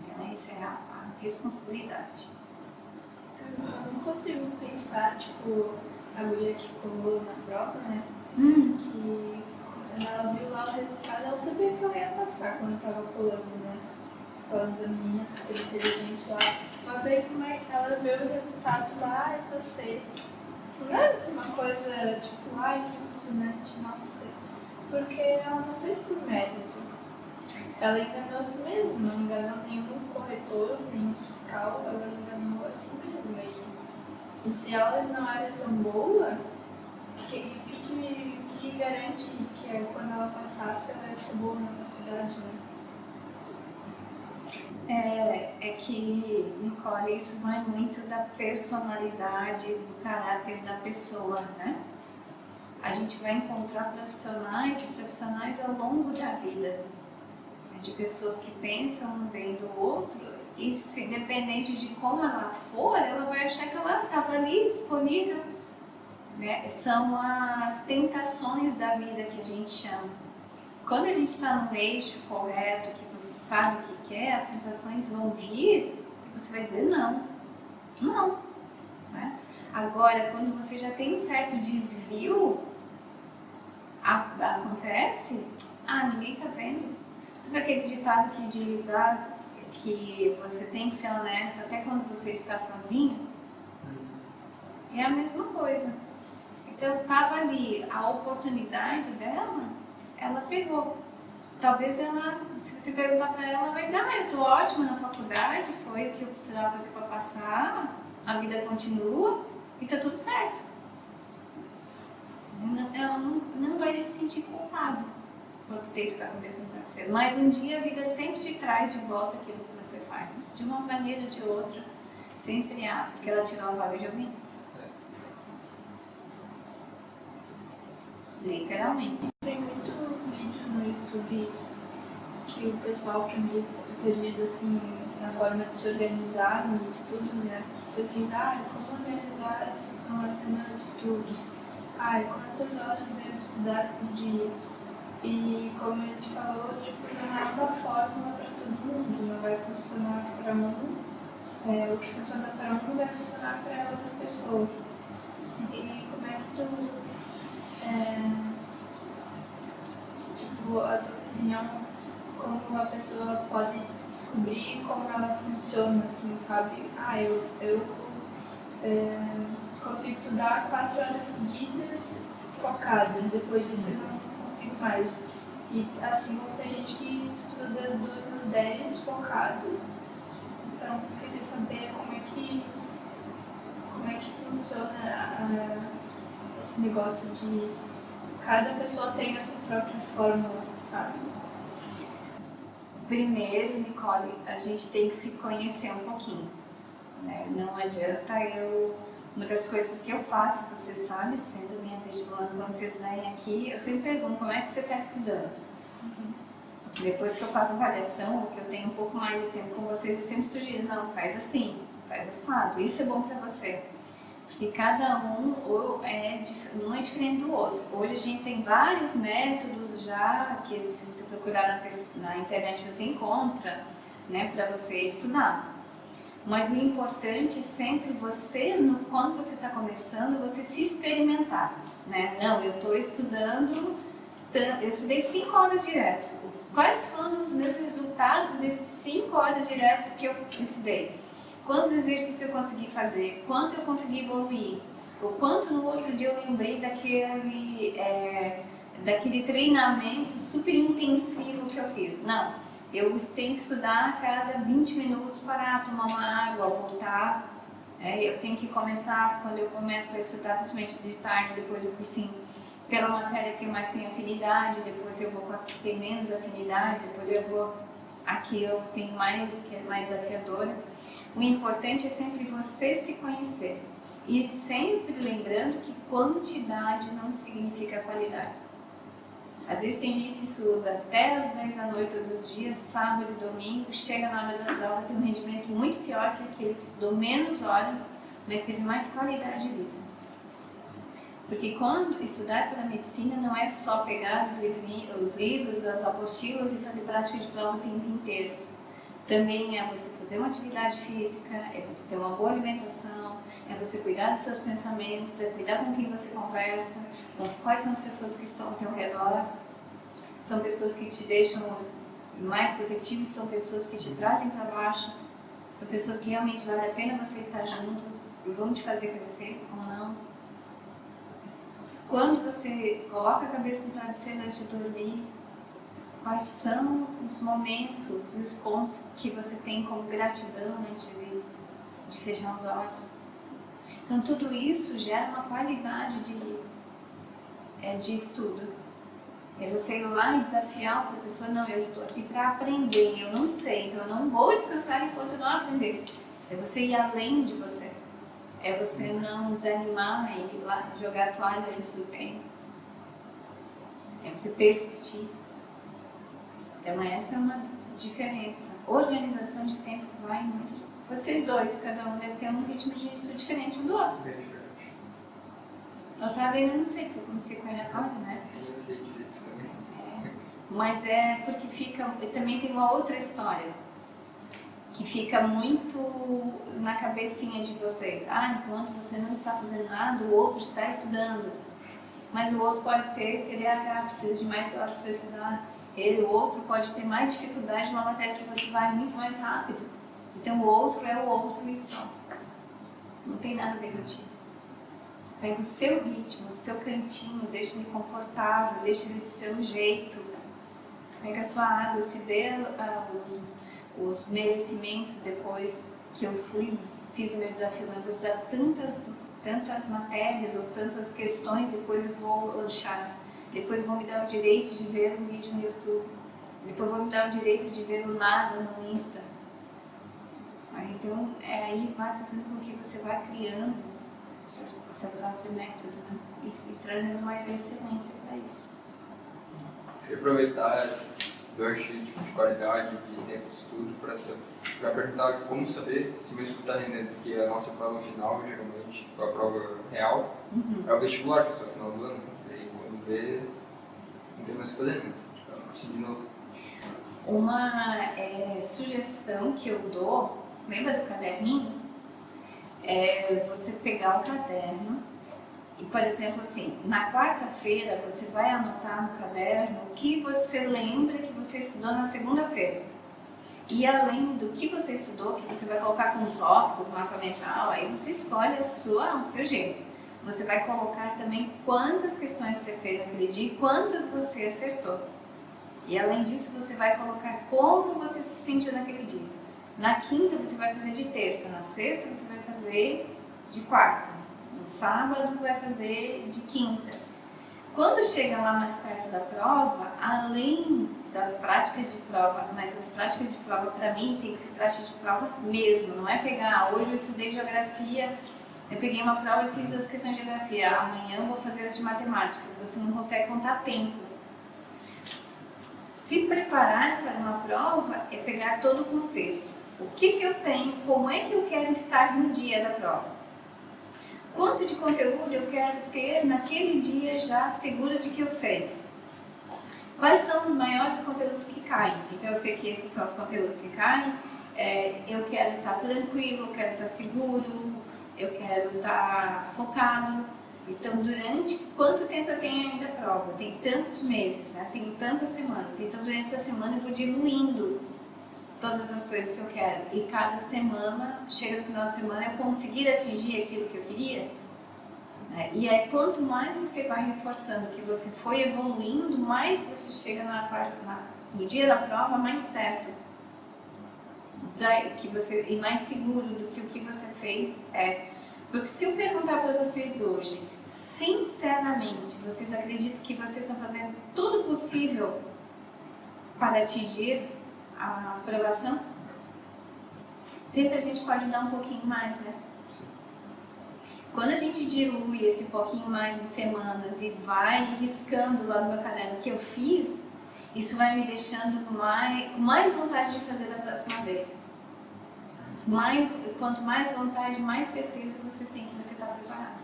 Então essa é a responsabilidade. Eu não consigo pensar, tipo, a mulher que colou na prova, né? Que quando ela viu lá o resultado, ela sabia que ela ia passar quando estava colando, né? Por causa da menina super inteligente lá. Mas bem como é que ela viu o resultado lá e passei. Não é assim uma coisa tipo, ai que emocionante, nossa. Porque ela não fez por mérito. Ela enganou a si mesma, não enganou nenhum corretor, nenhum fiscal, ela enganou a si mesma. E se ela não era tão boa, que garante que quando ela passasse ela ia ser boa na faculdade, né? É que, Nicole, isso vai muito da personalidade, do caráter da pessoa, né? A gente vai encontrar profissionais ao longo da vida, de pessoas que pensam um bem do outro e, se dependente de como ela for, ela vai achar que ela estava ali disponível, né? São as tentações da vida que a gente chama. Quando a gente está no eixo correto, que você sabe o que quer, as tentações vão vir você vai dizer não. Não. Né? Agora, quando você já tem um certo desvio, acontece, ninguém tá vendo. Sabe aquele ditado que diz que você tem que ser honesto até quando você está sozinho? É a mesma coisa. Então, estava ali a oportunidade dela, ela pegou. Talvez ela, se você perguntar para ela, ela vai dizer, eu tô ótima na faculdade, foi o que eu precisava fazer para passar, a vida continua e tá tudo certo. Ela não vai se sentir culpada por ter que ficar com a cabeça no travesseiro. Mas um dia a vida sempre te traz de volta aquilo que você faz. Né? De uma maneira ou de outra, sempre há, porque ela tirou a vaga de alguém. Literalmente. Tem muito vídeo no YouTube que o pessoal que é meio perdido assim na forma de se organizar nos estudos, né? Pesquisar como organizar a semana de estudos. Quantas horas devo estudar por dia? E como a gente falou, não é uma fórmula para todo mundo, não vai funcionar para um. O que funciona para um não vai funcionar para outra pessoa. E como é que tu a tua opinião, como a pessoa pode descobrir como ela funciona, assim, sabe? Eu consigo estudar 4 horas seguidas focada, depois disso eu não consigo mais. E assim como tem gente que estuda das 2 às 10 focado, então eu queria saber como é que funciona esse negócio de cada pessoa tem a sua própria fórmula, sabe? Primeiro, Nicole, a gente tem que se conhecer um pouquinho. Né? Não adianta uma das coisas que eu faço, você sabe, sendo minha vestibulanda, quando vocês vêm aqui, eu sempre pergunto como é que você está estudando. Depois que eu faço avaliação, que eu tenho um pouco mais de tempo com vocês, eu sempre sugiro, não, faz assim, faz assado, isso é bom para você. Porque cada um não é diferente do outro. Hoje a gente tem vários métodos já, que se você procurar na internet você encontra, né, para você estudar. Mas o importante é sempre você, quando você está começando, você se experimentar. Né? Não, eu estou estudando, eu estudei 5 horas direto. Quais foram os meus resultados desses 5 horas diretos que eu estudei? Quantos exercícios eu consegui fazer? Quanto eu consegui evoluir? O quanto no outro dia eu lembrei daquele treinamento super intensivo que eu fiz? Não, eu tenho que estudar a cada 20 minutos, parar, tomar uma água, voltar. Eu tenho que começar, quando eu começo a estudar, principalmente de tarde, depois do cursinho, pela matéria que eu mais tenho afinidade, depois eu vou com a que tem menos afinidade, depois eu vou a que eu tenho mais, que é mais desafiadora. O importante é sempre você se conhecer e sempre lembrando que quantidade não significa qualidade. Às vezes tem gente que estuda até às 10 da noite todos os dias, sábado e domingo, chega na hora da prova, tem um rendimento muito pior que aquele que estudou menos horas, mas teve mais qualidade de vida. Porque quando estudar para a medicina não é só pegar os livros, as apostilas e fazer prática de prova o tempo inteiro. Também é você fazer uma atividade física, é você ter uma boa alimentação, é você cuidar dos seus pensamentos, é cuidar com quem você conversa, com quais são as pessoas que estão ao teu redor. São pessoas que te deixam mais positivo, são pessoas que te trazem para baixo, são pessoas que realmente vale a pena você estar junto e vão te fazer crescer ou não. Quando você coloca a cabeça no travesseiro antes de dormir, quais são os momentos e os pontos que você tem como gratidão antes de fechar os olhos? Então tudo isso gera uma qualidade de estudo. É você ir lá e desafiar o professor, não, eu estou aqui para aprender, eu não sei, então eu não vou descansar enquanto eu não aprender. É você ir além de você. É você não desanimar e ir lá jogar a toalha antes do tempo. É você persistir. Então essa é uma diferença. Organização de tempo vai muito. Vocês dois, cada um deve ter um ritmo de estudo diferente um do outro. Bem diferente. Eu estava vendo, eu não sei, porque eu comecei com ele agora, né? Eu sei direito também. Mas é porque também tem uma outra história. que fica muito na cabecinha de vocês. Enquanto você não está fazendo nada, o outro está estudando. Mas o outro pode ter TDAH, precisa de mais horas para estudar. O outro pode ter mais dificuldade numa matéria que você vai muito mais rápido. Então o outro é o outro e só. Não tem nada a ver contigo. Pega o seu ritmo, o seu cantinho, deixa ele confortável, deixa ele do seu jeito. Pega a sua água, se dê os merecimentos depois que eu fiz o meu desafio lá, eu vou estudar tantas matérias ou tantas questões, depois eu vou lanchar, depois eu vou me dar o direito de ver um vídeo no YouTube, depois eu vou me dar o direito de ver o nada no Insta. Então, aí vai fazendo com que você vá criando o seu próprio método, né? E trazendo mais excelência para isso. Queria aproveitar do artigo de qualidade e tempo de estudo para perguntar como saber se meu estudo está rendendo, porque a nossa prova final, geralmente, a prova real, é o vestibular, que é só final do ano, e aí quando vê, não tem mais o que fazer, né? Então, de novo. Uma sugestão que eu dou, lembra do caderninho? É você pegar o caderno e, por exemplo, assim, na quarta-feira você vai anotar no caderno o que você lembra que você estudou na segunda-feira. E além do que você estudou, que você vai colocar como tópicos, mapa mental, aí você escolhe o seu jeito. Você vai colocar também quantas questões você fez naquele dia e quantas você acertou. E além disso, você vai colocar como você se sentiu naquele dia. Na quinta você vai fazer de terça, na sexta você vai fazer de quarta, no sábado vai fazer de quinta. Quando chega lá mais perto da prova, além das práticas de prova, mas as práticas de prova para mim tem que ser prática de prova mesmo, não é pegar, hoje eu estudei geografia, eu peguei uma prova e fiz as questões de geografia, amanhã eu vou fazer as de matemática, você não consegue contar tempo. Se preparar para uma prova é pegar todo o contexto. O que eu tenho, como é que eu quero estar no dia da prova? Quanto de conteúdo eu quero ter naquele dia já segura de que eu sei? Quais são os maiores conteúdos que caem? Então eu sei que esses são os conteúdos que caem, eu quero estar tranquilo, eu quero estar seguro, eu quero estar focado. Então, durante quanto tempo eu tenho ainda a prova? Tem tantos meses, né? Tem tantas semanas. Então, durante essa semana eu vou diluindo todas as coisas que eu quero. E cada semana, chega no final de semana, eu conseguir atingir aquilo que eu queria. E aí, quanto mais você vai reforçando que você foi evoluindo, mais você chega no dia da prova mais certo. E mais seguro do que o que você fez é. Porque se eu perguntar para vocês hoje, sinceramente, vocês acreditam que vocês estão fazendo tudo possível para atingir a aprovação? Sempre a gente pode dar um pouquinho mais, né? Quando a gente dilui esse pouquinho mais em semanas e vai riscando lá no meu caderno o que eu fiz, isso vai me deixando com mais vontade de fazer da próxima vez. Quanto mais vontade, mais certeza você tem que você está preparado.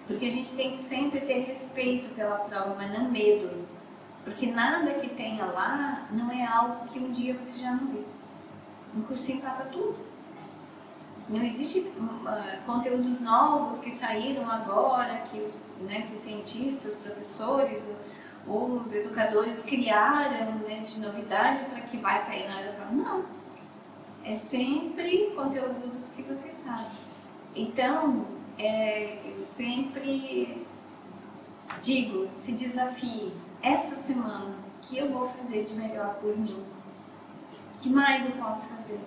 Porque a gente tem que sempre ter respeito pela prova, mas não medo. Porque nada que tenha lá não é algo que um dia você já não viu. Um cursinho passa tudo. Não existe conteúdos novos que saíram agora, que os cientistas, os professores, os educadores criaram, né, de novidade para que vai cair na hora da prova. Não. É sempre conteúdos que você sabe. Então, eu sempre digo, se desafie. Essa semana, o que eu vou fazer de melhor por mim? O que mais eu posso fazer?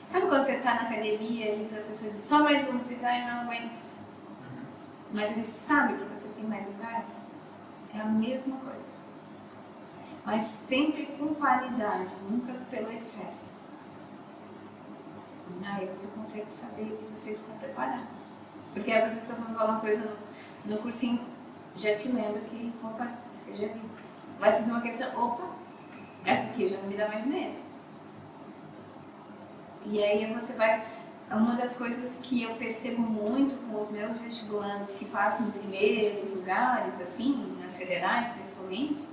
Sabe quando você está na academia e o professor diz só mais um, você diz, eu não aguento. Mas ele sabe que você tem mais um gás? É a mesma coisa. Mas sempre com qualidade, nunca pelo excesso. Aí você consegue saber que você está preparado. Porque a professora vai falar uma coisa no cursinho, já te lembra que, opa, você já viu. Vai fazer uma questão, opa, essa aqui já não me dá mais medo. E aí você vai... Uma das coisas que eu percebo muito com os meus vestibulandos que passam em primeiros lugares, assim, nas federais principalmente,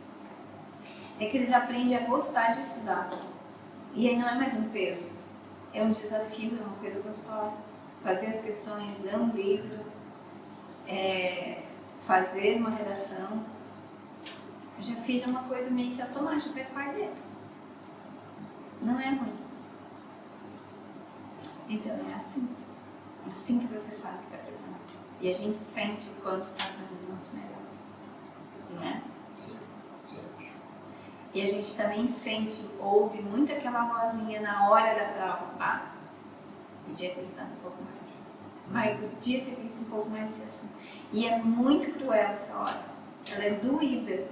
é que eles aprendem a gostar de estudar. E aí não é mais um peso, é um desafio, é uma coisa gostosa. Fazer as questões, ler um livro, fazer uma redação, já vira uma coisa meio que automática, faz parte dele. Não é ruim. Então é assim que você sabe que está preparado. E a gente sente o quanto está dando o nosso melhor, não é? Sim, sempre. E a gente também sente, ouve muito aquela vozinha na hora da prova. Podia ter estudado um pouco mais. Podia ter visto um pouco mais esse assunto. E é muito cruel essa hora. Ela é doída.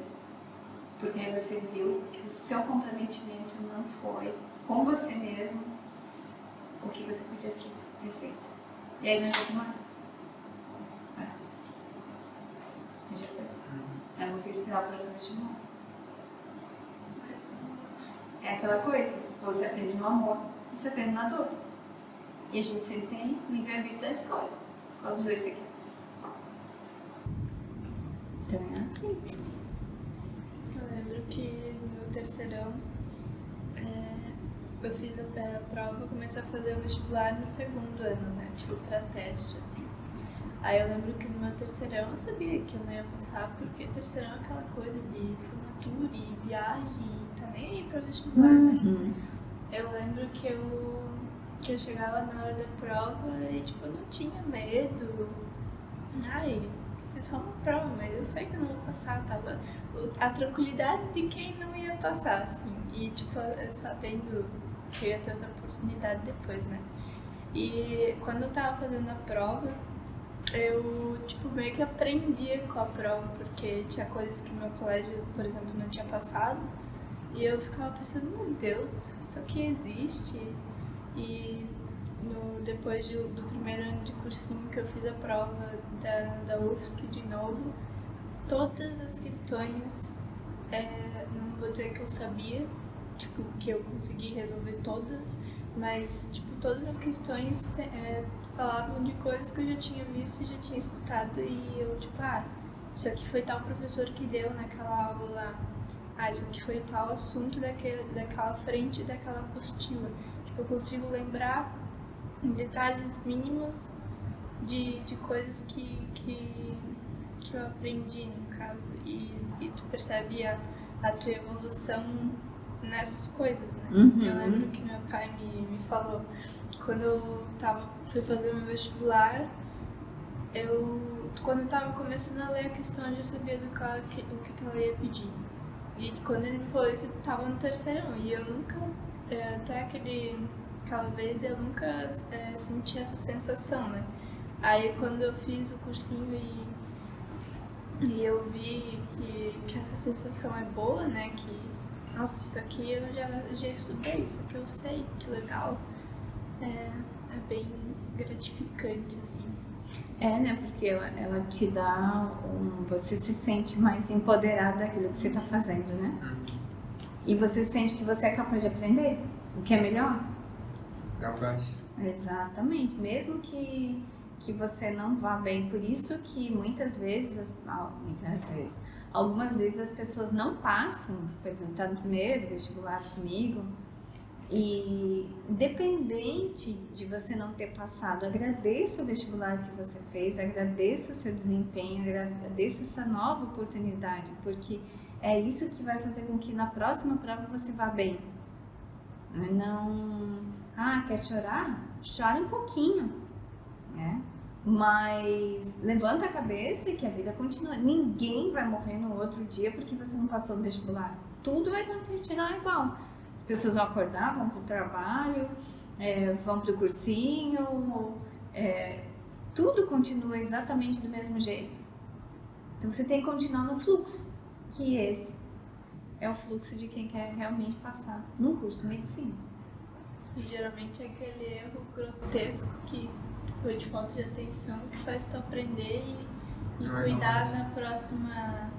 Porque você viu que o seu comprometimento não foi com você mesmo o que você podia ter feito. E aí não adianta mais. Já foi. Eu vou ter que esperar para outro vestibular. É aquela coisa, você aprende no amor, você aprende na dor. E a gente sempre tem o livre-arbítrio da escolha. Qual dos dois você quer? Então é assim. Eu lembro que no meu terceirão eu fiz a prova, comecei a fazer o vestibular no segundo ano, né? Tipo, pra teste, assim. Aí eu lembro que no meu terceirão eu sabia que eu não ia passar, porque terceirão é aquela coisa de formatura e viagem, tá nem aí pra vestibular, né? Eu lembro que eu chegava na hora da prova e, tipo, eu não tinha medo. É só uma prova, mas eu sei que eu não vou passar, tava a tranquilidade de quem não ia passar, assim. E, tipo, sabendo que eu ia ter outra oportunidade depois, né? E quando eu tava fazendo a prova, eu, tipo, meio que aprendia com a prova, porque tinha coisas que meu colégio, por exemplo, não tinha passado. E eu ficava pensando, meu Deus, isso aqui existe? E depois do primeiro ano de cursinho que eu fiz a prova da UFSC de novo, todas as questões, não vou dizer que eu sabia, tipo, que eu consegui resolver todas, mas, tipo, todas as questões falavam de coisas que eu já tinha visto e já tinha escutado, e eu, tipo, isso aqui foi tal professor que deu naquela aula lá, isso aqui foi tal assunto daquela frente daquela apostila. Tipo, eu consigo lembrar em detalhes mínimos de coisas que eu aprendi, no caso, e tu percebe a tua evolução nessas coisas, né? Eu lembro que meu pai me falou, quando eu fui fazer meu vestibular, quando eu tava começando a ler a questão, eu já sabia o que ela ia pedir. E quando ele me falou isso, eu tava no terceirão, e eu nunca, até aquela vez, eu nunca senti essa sensação, né? Aí quando eu fiz o cursinho e eu vi que essa sensação é boa, né? Que, nossa, isso aqui eu já estudei, isso aqui eu sei, que legal. É bem gratificante, assim. Né? Porque ela te dá você se sente mais empoderado daquilo que você está fazendo, né? E você sente que você é capaz de aprender, o que é melhor. Capaz. Exatamente. Mesmo que você não vá bem. Por isso que muitas vezes, algumas vezes as pessoas não passam, por exemplo, tá no primeiro vestibular comigo, e independente de você não ter passado, agradeça o vestibular que você fez, agradeça o seu desempenho, agradeça essa nova oportunidade, porque é isso que vai fazer com que na próxima prova você vá bem. Não, quer chorar? Chora um pouquinho, né? Mas levanta a cabeça e que a vida continua. Ninguém vai morrer no outro dia porque você não passou no vestibular. Tudo vai continuar igual. As pessoas vão acordar, vão para o trabalho, vão para o cursinho, tudo continua exatamente do mesmo jeito. Então você tem que continuar no fluxo, que esse é o fluxo de quem quer realmente passar no curso de medicina. E geralmente é aquele erro grotesco que foi de falta de atenção que faz tu aprender e cuidar na próxima.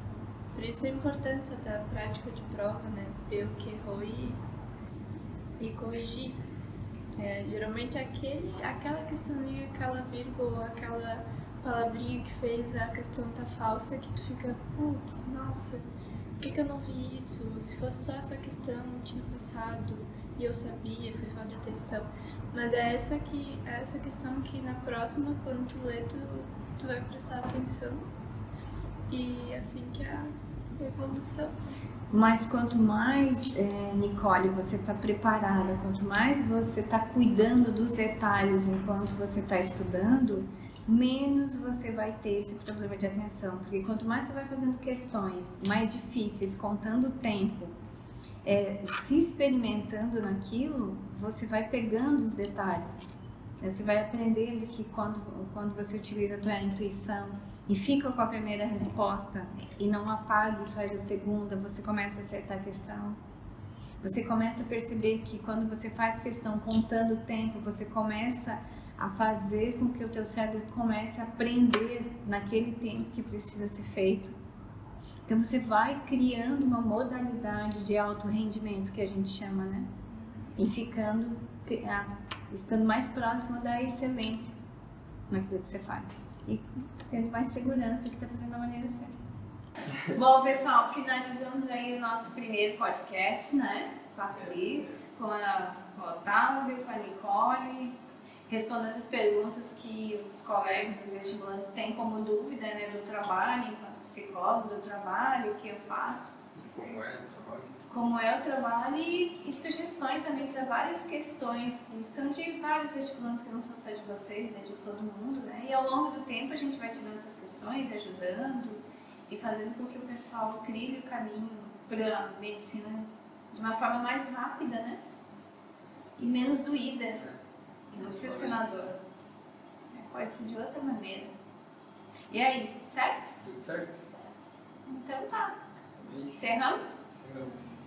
Por isso a importância da prática de prova, né? Ver o que errou e corrigir. Geralmente aquela questãozinha, aquela vírgula, aquela palavrinha que fez a questão tá falsa, que tu fica, putz, nossa, por que eu não vi isso? Se fosse só essa questão, não tinha passado e eu sabia, foi falta de atenção. Mas é essa questão que na próxima, quando tu lê, tu vai prestar atenção. E assim que é a evolução. Mas quanto mais, Nicole, você está preparada, quanto mais você está cuidando dos detalhes enquanto você está estudando, menos você vai ter esse problema de atenção. Porque quanto mais você vai fazendo questões mais difíceis, contando o tempo, se experimentando naquilo, você vai pegando os detalhes. Você vai aprendendo que quando você utiliza a tua intuição e fica com a primeira resposta e não apaga e faz a segunda, você começa a acertar a questão. Você começa a perceber que quando você faz questão contando o tempo, você começa a fazer com que o teu cérebro comece a aprender naquele tempo que precisa ser feito. Então você vai criando uma modalidade de alto rendimento que a gente chama, né? E estando mais próximo da excelência naquilo que você faz. E tendo mais segurança que está fazendo da maneira certa. Bom, pessoal, finalizamos aí o nosso primeiro podcast, né? Com a Cris, com o Otávio, com a Nicole, respondendo as perguntas que os colegas dos vestibulantes têm como dúvida, né, do trabalho, enquanto psicólogo, do trabalho, o que eu faço. Como é o trabalho? Como é o trabalho e sugestões também para várias questões que são de vários vestibulantes que não são só de vocês, é de todo mundo, né? E ao longo do tempo a gente vai tirando essas questões, ajudando e fazendo com que o pessoal trilhe o caminho para a medicina de uma forma mais rápida, né? E menos doída. Não precisa ser senador. Pode ser de outra maneira. E aí, certo? Tudo certo? Então tá. Isso. Encerramos? Encerramos.